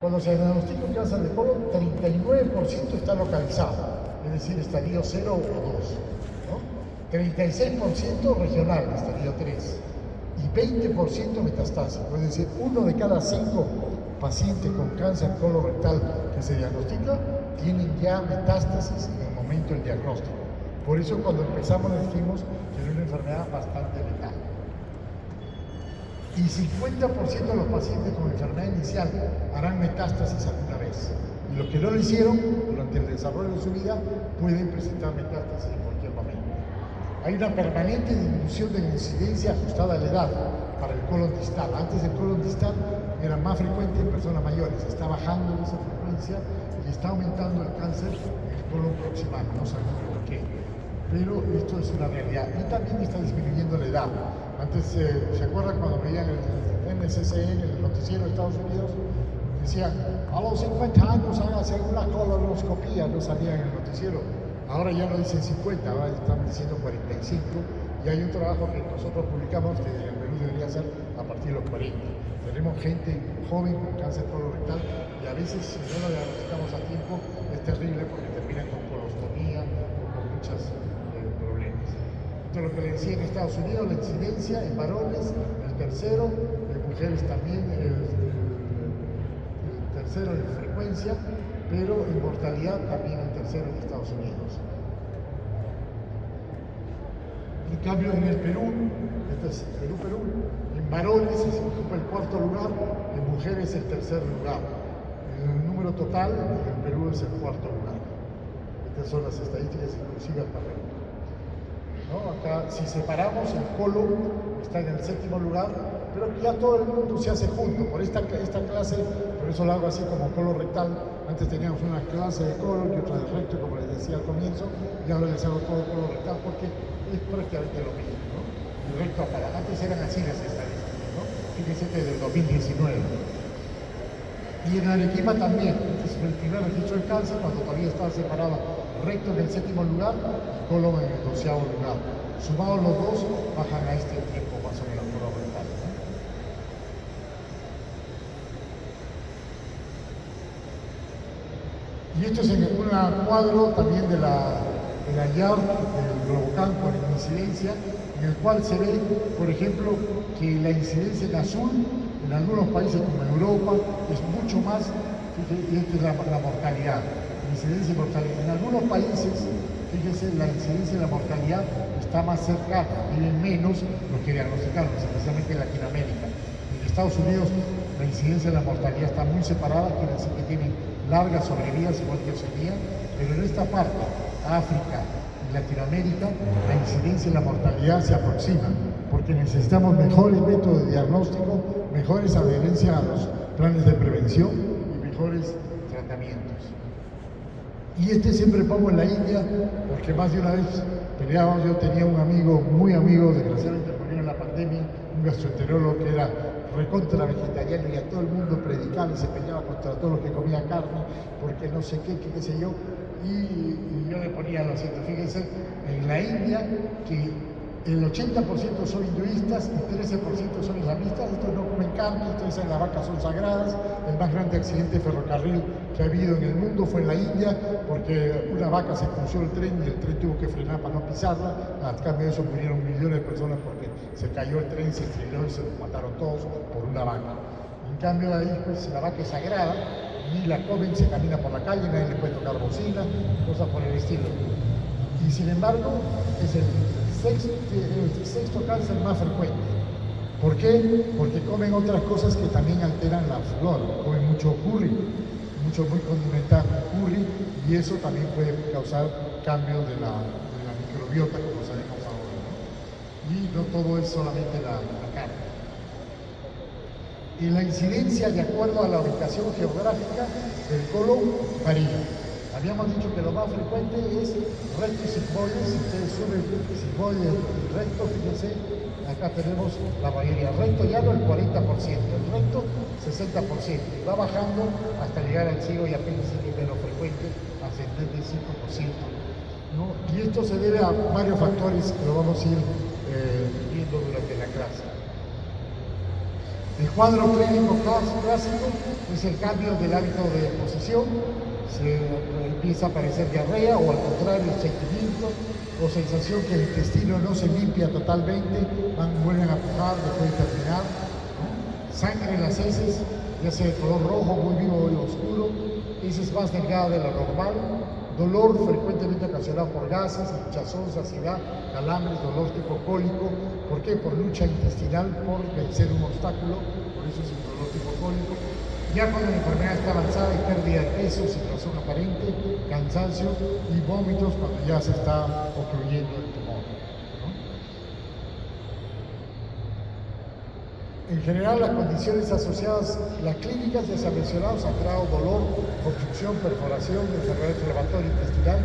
Cuando se diagnostica un cáncer de colon, 39% está localizado, es decir, estadio 0 o 2, ¿no? 36% regional, estadio 3, y 20% metastásico, es decir, 1 de cada 5 pacientes con cáncer colorectal que se diagnostica tienen ya metástasis en el momento del diagnóstico. Por eso cuando empezamos dijimos que era una enfermedad bastante letal. Y 50% de los pacientes con enfermedad inicial harán metástasis alguna vez. Y los que no lo hicieron durante el desarrollo de su vida pueden presentar metástasis en cualquier momento. Hay una permanente disminución de la incidencia ajustada a la edad para el colon distal. Antes el colon distal era más frecuente en personas mayores, está bajando esa frecuencia y está aumentando el cáncer en el colon proximal, no sabemos por qué. Pero esto es una realidad. Y también está disminuyendo la edad. Antes, ¿se acuerdan cuando veían el NSCN, el noticiero de Estados Unidos? Decían, a los 50 años hágase una colonoscopía, no salía en el noticiero. Ahora ya no dicen 50, ahora están diciendo 45. Y hay un trabajo que nosotros publicamos que en Perú debería ser a partir de los 40. Tenemos gente joven con cáncer colorectal y a veces si no lo diagnosticamos a tiempo es terrible porque terminan con colostomía o con muchos problemas. Esto es lo que le decía en Estados Unidos, la incidencia en varones, el tercero, en mujeres también, el tercero en frecuencia, pero en mortalidad también el tercero en Estados Unidos. En cambio en el Perú, este es Perú, en varones se ocupa el 4º lugar, en mujeres el 3er lugar. En el número total, en Perú es el 4º lugar. Estas son las estadísticas inclusivas para Perú. ¿No? Acá, si separamos, el colon está en el 7º lugar, pero ya todo el mundo se hace junto. Por esta clase, por eso lo hago así como colon rectal. Antes teníamos una clase de colon y otra de recto, como les decía al comienzo, y ahora les hago todo colon rectal porque es prácticamente lo mismo, ¿no? El recto para antes eran así las estadísticas, ¿no? Fíjense que desde el 2019. Y en Arequipa también, este es el primer registro del cáncer, cuando todavía estaba separado recto en el 7º lugar, colon en el 12º lugar. Sumados los dos, bajan a este tiempo más o menos colon rectal, ¿no? Y esto es en un cuadro también de la YAR, del Globocampo en incidencia, en el cual se ve, por ejemplo, que la incidencia en azul, en algunos países como en Europa, es mucho más, y esta es la mortalidad, la incidencia y mortalidad. En algunos países, fíjense, la incidencia y la mortalidad está más cercana, viven menos los que diagnosticaron, especialmente en Latinoamérica. En Estados Unidos la incidencia y la mortalidad están muy separadas, quiere decir que tienen largas sobrevidas igual que Oceanía, pero en esta parte, África y Latinoamérica, la incidencia y la mortalidad se aproximan, porque necesitamos mejores métodos de diagnóstico, mejores adherencias a los planes de prevención y mejores tratamientos. Y siempre pongo en la India, porque más de una vez peleábamos. Yo tenía un amigo, muy amigo, desgraciadamente murió en la pandemia, un gastroenterólogo que era recontra vegetariano y a todo el mundo predicaba y se peleaba contra todos los que comían carne, porque no sé qué sé yo, y yo le ponía lo siguiente, fíjense, en la India, que el 80% son hinduistas y 13% son islamistas, estos no comen carne, entonces las vacas son sagradas. El más grande accidente de ferrocarril que ha habido en el mundo fue en la India, porque una vaca se cruzó el tren y el tren tuvo que frenar para no pisarla. A cambio de eso murieron millones de personas porque se cayó el tren, se estrelló y se los mataron todos por una vaca. En cambio ahí pues la vaca es sagrada, ni la comen, se camina por la calle, nadie le puede tocar bocina, cosas por el estilo. Y sin embargo es el sexto cáncer más frecuente. ¿Por qué? Porque comen otras cosas que también alteran la flora. Comen mucho curry, mucho muy condimentado curry, y eso también puede causar cambios de la microbiota, como sabemos ahora, ¿no? Y no todo es solamente la carne. Y la incidencia, de acuerdo a la ubicación geográfica del colon, varía. Habíamos dicho que lo más frecuente es recto y sigmoide. Si ustedes suben sigmoide y recto, fíjense, acá tenemos la mayoría. Recto llano el 40%, el recto 60%, y va bajando hasta llegar al ciego y apenas es menos frecuente, a 75%, ¿no? Y esto se debe a varios factores que lo vamos a ir viendo durante la clase. El cuadro clínico clásico es el cambio del hábito de posición, se empieza a aparecer diarrea o al contrario sentimiento o sensación que el intestino no se limpia totalmente, vuelven a pujar después de terminar, ¿no? Sangre en las heces, ya sea de color rojo, muy vivo o muy oscuro, heces más delgada de la normal, dolor frecuentemente ocasionado por gases, hinchazón, saciedad, calambres, dolor tipo cólico. ¿Por qué? Por lucha intestinal, por vencer un obstáculo, por eso es un dolor tipo cólico. Ya cuando la enfermedad está avanzada hay pérdida de peso, sin razón aparente, cansancio y vómitos cuando ya se está ocluyendo el tumor, ¿no? En general, las condiciones asociadas, las clínicas ya se han mencionado, sangrado, dolor, obstrucción, perforación, enfermedad inflamatoria intestinal,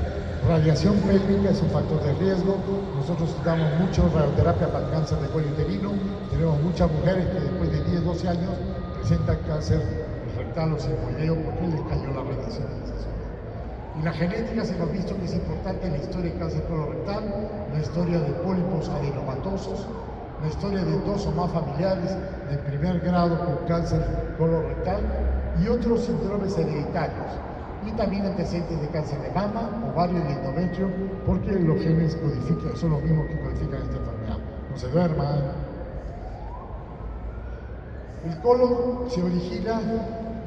radiación pélvica es un factor de riesgo. Nosotros damos mucho radioterapia para el cáncer de cuello uterino. Tenemos muchas mujeres que después de 10, 12 años presentan cáncer rectal o sigmoideo porque les cayó la radiación en esa zona. Y la genética, se hemos visto que es importante en la historia de cáncer colorectal, la historia de pólipos adenomatosos, la historia de 2 o más familiares de primer grado con cáncer colorectal y otros síndromes hereditarios. Y también antecedentes de cáncer de mama, ovario y endometrio, porque los genes codifican, son los mismos que codifican esta enfermedad. No se duerman. El colon se origina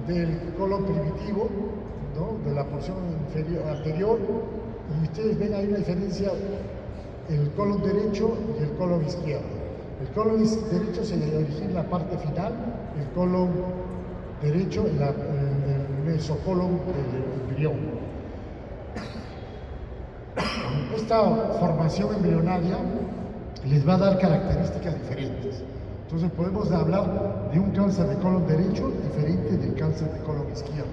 del colon primitivo, ¿no? De la porción anterior, y ustedes ven ahí una diferencia, el colon derecho y el colon izquierdo. El colon derecho se le origina en la parte final, el colon derecho en el mesocolon del embrión. Esta formación embrionaria les va a dar características diferentes. Entonces podemos hablar de un cáncer de colon derecho diferente del cáncer de colon izquierdo.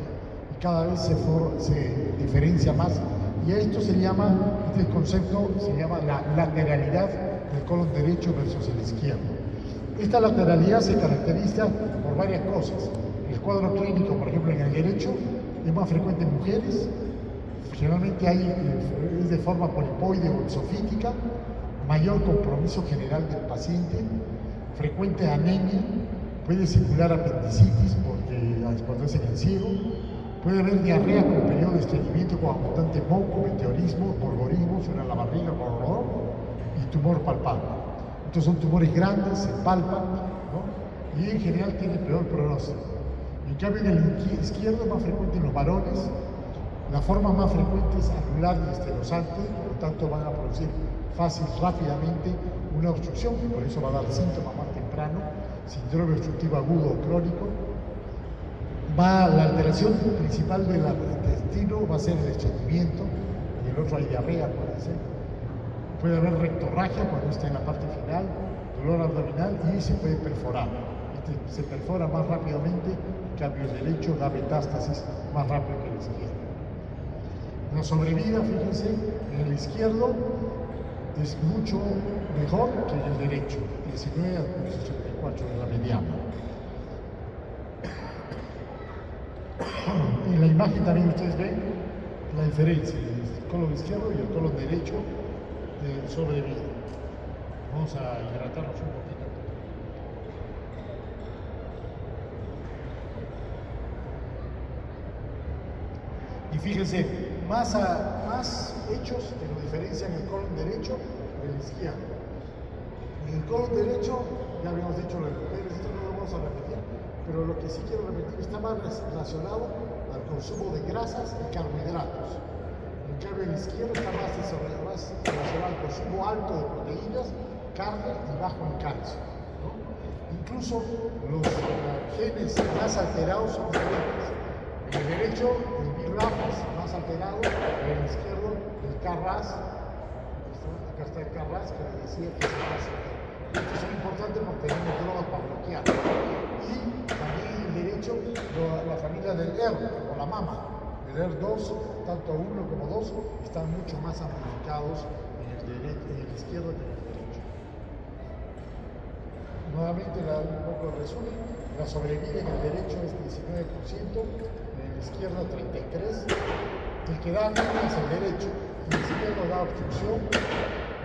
Y cada vez se diferencia más. Y esto se llama, este concepto se llama la lateralidad del colon derecho versus el izquierdo. Esta lateralidad se caracteriza por varias cosas. El cuadro clínico, por ejemplo, en el derecho es más frecuente en mujeres. Generalmente es de forma polipoide o exofítica, mayor compromiso general del paciente, frecuente anemia, puede circular apendicitis cuando es en el ciego, puede haber diarrea con periodo de estreñimiento con abundante moco, meteorismo, polvorismo, suena la barriga, y tumor palpable. Estos son tumores grandes, se palpan, ¿no? Y en general tienen peor pronóstico. En cambio, en el izquierdo es más frecuente en los varones, la forma más frecuente es anular y esclerosante, por lo tanto van a producir rápidamente una obstrucción, y por eso va a dar síntomas más temprano, síndrome obstructivo agudo o crónico. La alteración principal del intestino va a ser el estreñimiento, y el otro hay diarrea, puede ser. Puede haber rectorragia cuando está en la parte final, dolor abdominal y se puede perforar. Se perfora más rápidamente, en cambio el derecho da metástasis más rápido que el izquierdo. La sobrevida, fíjense, en el izquierdo es mucho mejor que en el derecho, 19 a 64 en la mediana. En la imagen también ustedes ven la diferencia del colon izquierdo y el colon derecho de sobrevida. Vamos a hidratarnos un poquito. Y fíjense, más hechos que nos diferencian el colon derecho del izquierdo. En el colon derecho, ya habíamos dicho lo de mujeres, esto no lo vamos a repetir, pero lo que sí quiero repetir está más relacionado al consumo de grasas y carbohidratos. En cambio, el izquierdo está más relacionado al consumo alto de proteínas, carne y bajo en calcio, ¿no? Incluso los genes más alterados son diferentes. En el derecho, el BRAF es más alterado, en el izquierdo, el KRAS. Acá está el KRAS, que les decía que es el más alterado. Estos son importantes porque tenemos drogas para bloquear. Y también en el derecho, la familia del ER, como la mama. El ER2, tanto 1 como 2, están mucho más amplificados en el izquierdo que en el derecho. Nuevamente, un poco de resumen. La sobrevida en el derecho es 19%, en el izquierdo 33%. El que da anemia es el derecho, el izquierdo da obstrucción.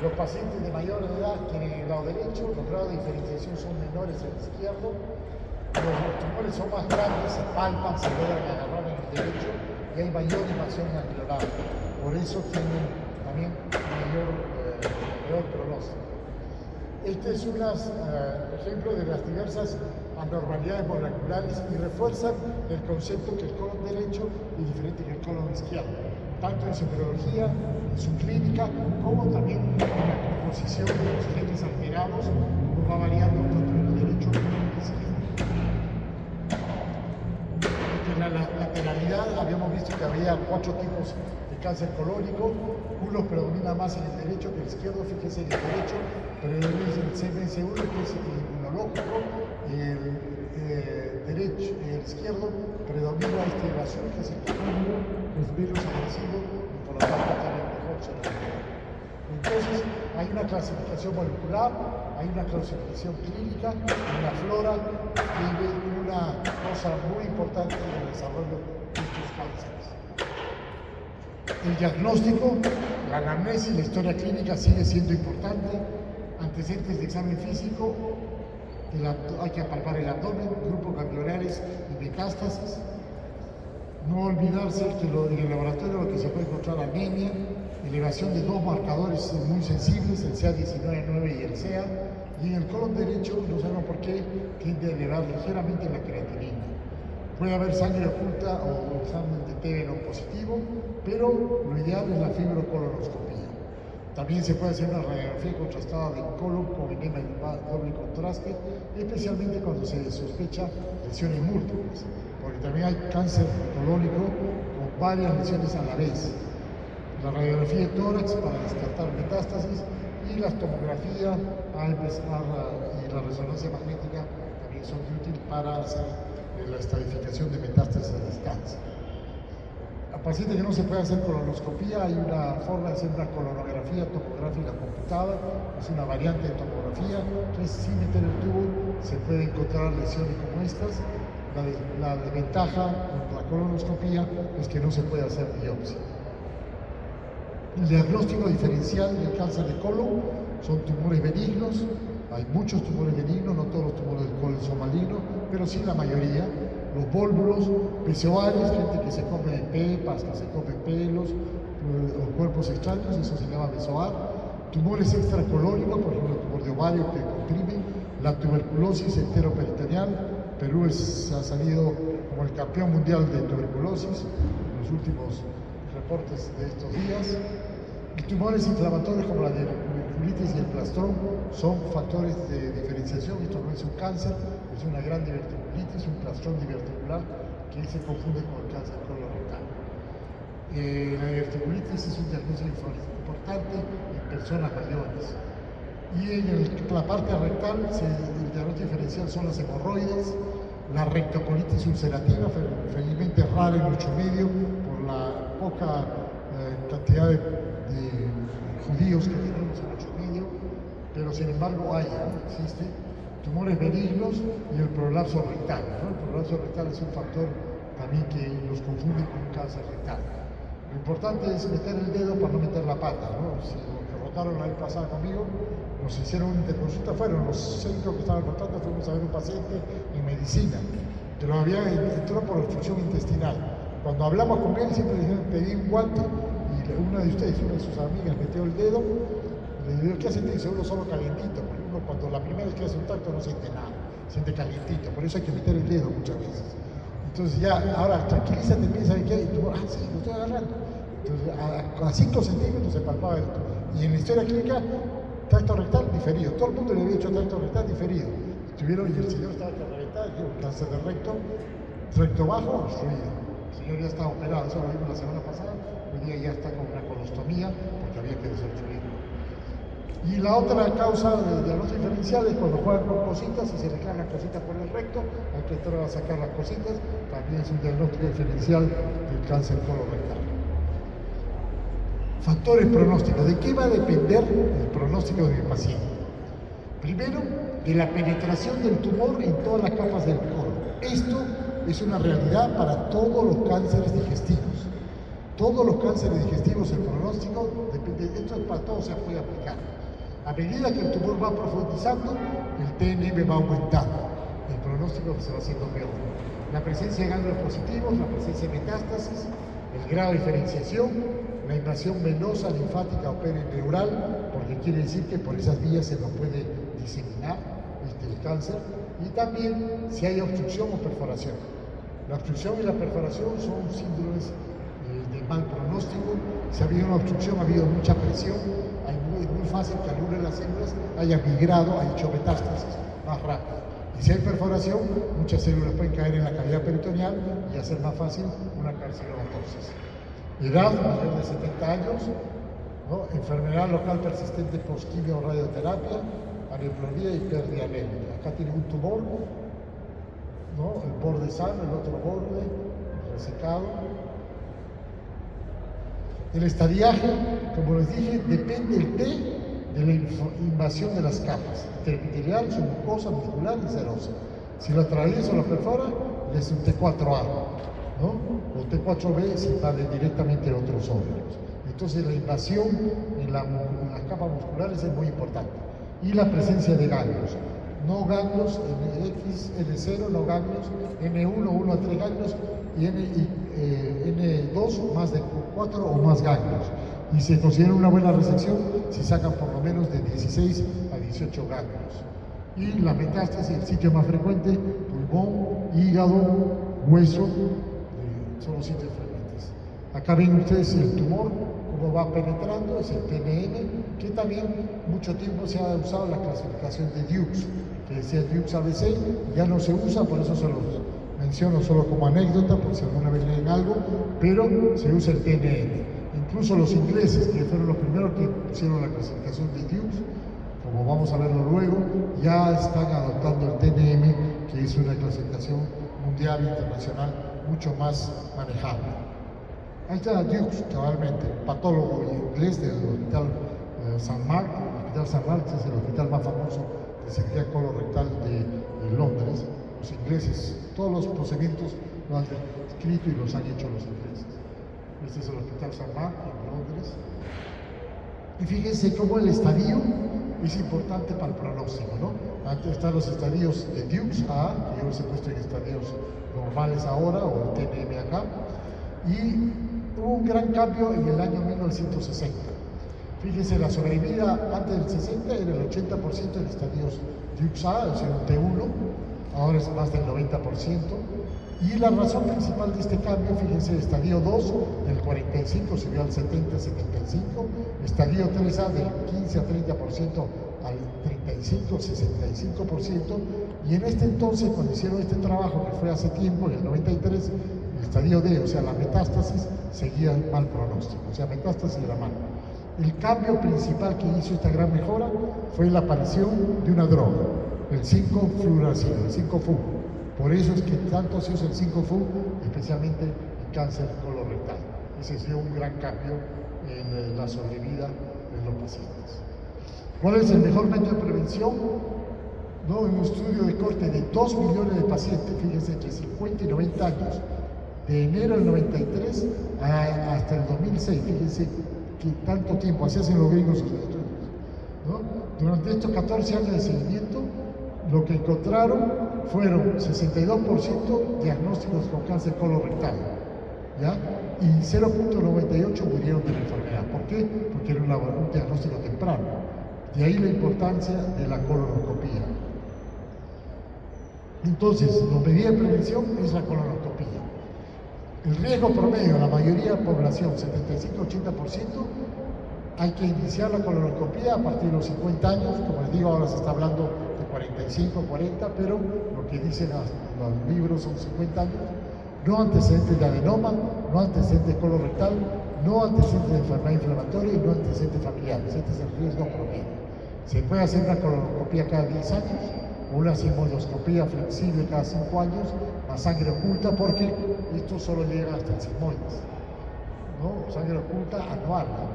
Los pacientes de mayor edad tienen el lado derecho, los grados de diferenciación son menores en el izquierdo. Los tumores son más grandes, se palpan, se logran agarrar en el derecho y hay mayor invasión ganglionar. Por eso tienen también mayor pronóstico. Este es un ejemplo de las diversas anormalidades moleculares y refuerzan el concepto que el colon derecho es diferente que el colon izquierdo, tanto en su biología, en su clínica, como también en la composición de los genes alterados, como va variando tanto en el derecho como en el izquierdo. En la lateralidad habíamos visto que había 4 tipos de cáncer colónico. Uno predomina más en el derecho que el izquierdo. Fíjese, en el derecho predomina el CMS1, que es el inmunológico, el izquierdo predomina el azul, que es el colónico, los virus agresivos, y por lo tanto tiene mejor selectividad. Entonces, hay una clasificación molecular, hay una clasificación clínica, una flora tiene una cosa muy importante en el desarrollo de estos cánceres. El diagnóstico, la anamnesis y la historia clínica sigue siendo importante. Antecedentes de examen físico, hay que palpar el abdomen, grupos ganglionares y metástasis. No olvidarse que en el laboratorio lo que se puede encontrar anemia, elevación de 2 marcadores muy sensibles, el CA19-9 y el CEA, y en el colon derecho, no sabemos por qué, tiende a elevar ligeramente la creatinina. Puede haber sangre oculta o examen de TB positivo, pero lo ideal es la fibrocolonoscopía. También se puede hacer una radiografía contrastada del colon con enema y doble contraste, especialmente cuando se sospecha lesiones múltiples, porque también hay cáncer colónico con varias lesiones a la vez. La radiografía de tórax para descartar metástasis y la tomografía y la resonancia magnética también son útiles para hacer la estadificación de metástasis de cáncer. A pacientes que no se puede hacer colonoscopía, hay una forma de hacer una colonografía tomográfica computada, es una variante de tomografía, entonces sin meter el tubo se pueden encontrar lesiones como estas. La desventaja con la colonoscopía es que no se puede hacer biopsia. El diagnóstico diferencial del cáncer de colon son tumores benignos. Hay muchos tumores benignos, no todos los tumores del colon son malignos, pero sí la mayoría. Los vólvulos, pseudovarios, gente que se come pepas, que se come pelos o cuerpos extraños, eso se llama mesoar. Tumores extracolónicos, por ejemplo, el tumor de ovario que comprime, la tuberculosis enteroperitoneal. Perú ha salido como el campeón mundial de tuberculosis en los últimos reportes de estos días. Y tumores inflamatorios como la diverticulitis y el plastrón son factores de diferenciación. Esto no es un cáncer, es una gran diverticulitis, un plastrón diverticular que se confunde con el cáncer colorectal. La diverticulitis es un diagnóstico importante en personas mayores. Y en la parte rectal, el diagnóstico diferencial son las hemorroides, la rectocolitis ulcerativa, felizmente rara en nuestro medio por la poca cantidad de judíos que tenemos en nuestro medio, pero sin embargo existe. Tumores benignos y el prolapso rectal, ¿no? El prolapso rectal es un factor también que los confunde con cáncer rectal. Lo importante es meter el dedo para no meter la pata, ¿no? Si lo que rotaron la vez pasada conmigo, nos hicieron una interconsulta, fueron los 5 que estaban contando, fuimos a ver un paciente en medicina, que lo entró por obstrucción intestinal. Cuando hablamos con él siempre le dijeron pedí un guante y una de ustedes, una de sus amigas, metió el dedo, le digo, ¿qué hace? Dice, uno solo calientito, porque uno cuando la primera vez que hace un tacto no siente nada, siente calientito, por eso hay que meter el dedo muchas veces. Entonces ya, ahora tranquilízate, piensa de qué, y tú, sí, lo estoy agarrando. Entonces a 5 centímetros se palpaba esto. Y en la historia clínica, tracto rectal diferido, todo el mundo le había hecho tracto rectal diferido. Estuvieron y el señor estaba que reventado, cáncer de recto bajo, obstruido. El señor ya estaba operado, eso lo vimos la semana pasada, hoy día ya está con una colostomía porque había que desobstruir. Y la otra causa de diagnóstico diferencial es cuando juegan con cositas y se le caen las cositas por el recto, hay que entrar a sacar las cositas, también es un diagnóstico diferencial del cáncer colorectal. Factores pronósticos. ¿De qué va a depender el pronóstico de mi paciente? Primero, de la penetración del tumor en todas las capas del colon. Esto es una realidad para todos los cánceres digestivos. Todos los cánceres digestivos, el pronóstico depende, esto para todos se puede aplicar. A medida que el tumor va profundizando, el TNM va aumentando. El pronóstico se va haciendo peor. La presencia de ganglios positivos, la presencia de metástasis, el grado de diferenciación, la invasión venosa, linfática o perineural, porque quiere decir que por esas vías se nos puede diseminar el cáncer, y también si hay obstrucción o perforación. La obstrucción y la perforación son síndromes de mal pronóstico. Si ha habido una obstrucción, ha habido mucha presión, es muy fácil que alguna de las células haya migrado, haya hecho metástasis más rápido. Y si hay perforación, muchas células pueden caer en la cavidad peritoneal y hacer más fácil una carcinomatosis. Edad mayor de 70 años, ¿no? Enfermedad local persistente post-quimio o radioterapia, aneuploidía y pérdida anémica. Acá tiene un tumor, ¿no? El borde sano, el otro borde resecado. El estadiaje, como les dije, depende el T de la invasión de las capas interepitelial, submucosa, muscular y serosa. Si lo atraviesa o lo perfora, es un T4A, ¿no? O T4B si invade directamente a otros órganos. Entonces la invasión en las capas musculares es muy importante. Y la presencia de ganglios. No ganglios, X, N0, no ganglios, N1, 1 a 3 ganglios y N2, más de 4 o más ganglios. Y se considera una buena resección si sacan por lo menos de 16 a 18 ganglios. Y la metástasis, el sitio más frecuente, pulmón, hígado, hueso, son los sitios frecuentes. Acá ven ustedes el tumor, cómo va penetrando, es el TNM, que también mucho tiempo se ha usado la clasificación de Dukes, que decía Dukes ABC, ya no se usa, por eso se los menciono solo como anécdota, por si alguna vez leen algo, pero se usa el TNM. Incluso los ingleses, que fueron los primeros que pusieron la clasificación de Dukes, como vamos a verlo luego, ya están adoptando el TNM, que es una clasificación mundial, internacional, mucho más manejable. Ahí está Dukes, cabalmente, patólogo inglés del Hospital St. Mark. El Hospital St. Mark es el hospital más famoso de cirugía colorectal de Londres. Los ingleses, todos los procedimientos lo han escrito y los han hecho los ingleses. Este es el Hospital St. Mark en Londres. Y fíjense cómo el estadio es importante para el pronóstico, ¿no? Antes están los estadios de Dukes A, que yo los he puesto en estadios normales ahora, o el TNM acá, y hubo un gran cambio en el año 1960. Fíjense, la sobrevida antes del 60 era el 80% en estadios Dukes A, o sea, un T1, ahora es más del 90%. Y la razón principal de este cambio, fíjense, estadio 2 del 45 subió al 70-75, estadio 3A del 15 a 30% al 35-65%, y en este entonces, cuando hicieron este trabajo, que fue hace tiempo, en el 93, el estadio D, o sea, la metástasis, seguía mal pronóstico, o sea, metástasis era mal. El cambio principal que hizo esta gran mejora fue la aparición de una droga, el 5-fluoracilo, el 5-FU. Por eso es que tanto se usa el 5-FU, especialmente en cáncer colorectal. Ese ha sido un gran cambio en la sobrevida de los pacientes. ¿Cuál es el mejor método de prevención? ¿No? En un estudio de corte de 2 millones de pacientes, fíjense, entre 50 y 90 años, de enero del 93 hasta el 2006, fíjense que tanto tiempo, así hacen los gringos sus estudios, ¿no? Durante estos 14 años de seguimiento, lo que encontraron fueron 62% diagnósticos con cáncer colorectal, ¿ya? Y 0.98 murieron de la enfermedad. ¿Por qué? Porque era un diagnóstico temprano. De ahí la importancia de la colonoscopía. Entonces, la medida de prevención es la colonoscopía. El riesgo promedio, la mayoría de la población, 75-80%, hay que iniciar la colonoscopía a partir de los 50 años. Como les digo, ahora se está hablando de 45, 40, pero lo que dicen los libros son 50 años. No antecedentes de adenoma, no antecedentes colorectal, no antecedentes de enfermedad inflamatoria y no antecedentes familiares. Este es el riesgo promedio. Se puede hacer una colonoscopía cada 10 años, o una sigmoidoscopía flexible cada 5 años, más sangre oculta, porque esto solo llega hasta el sigmoides, ¿no? Sangre oculta anual, ¿no?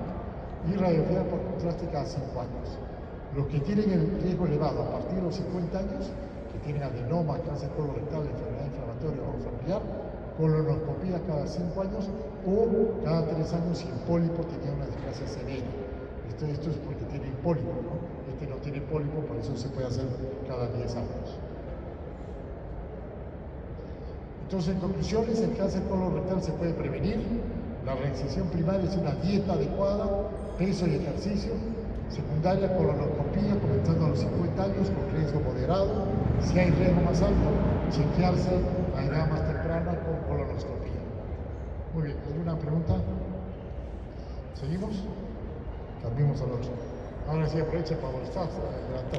Y radiografía por contraste cada 5 años. Los que tienen el riesgo elevado a partir de los 50 años, que tienen adenoma, cáncer colorectal, enfermedad inflamatoria o familiar, colonoscopía cada 5 años o cada 3 años si el pólipo tenía una desgracia severa. Esto es porque tiene pólipo, ¿no? Este no tiene pólipo, por eso se puede hacer cada 10 años. Entonces, en conclusiones, el cáncer colorectal se puede prevenir. La reincisión primaria es una dieta adecuada, peso y ejercicio. Secundaria, colonoscopía, comenzando a los 50 años con riesgo moderado. Si hay riesgo más alto, chequearse a edad más temprana con colonoscopía. Muy bien, ¿alguna pregunta? ¿Seguimos? Cambiemos al otro. Ahora sí, aprovecha para molestar.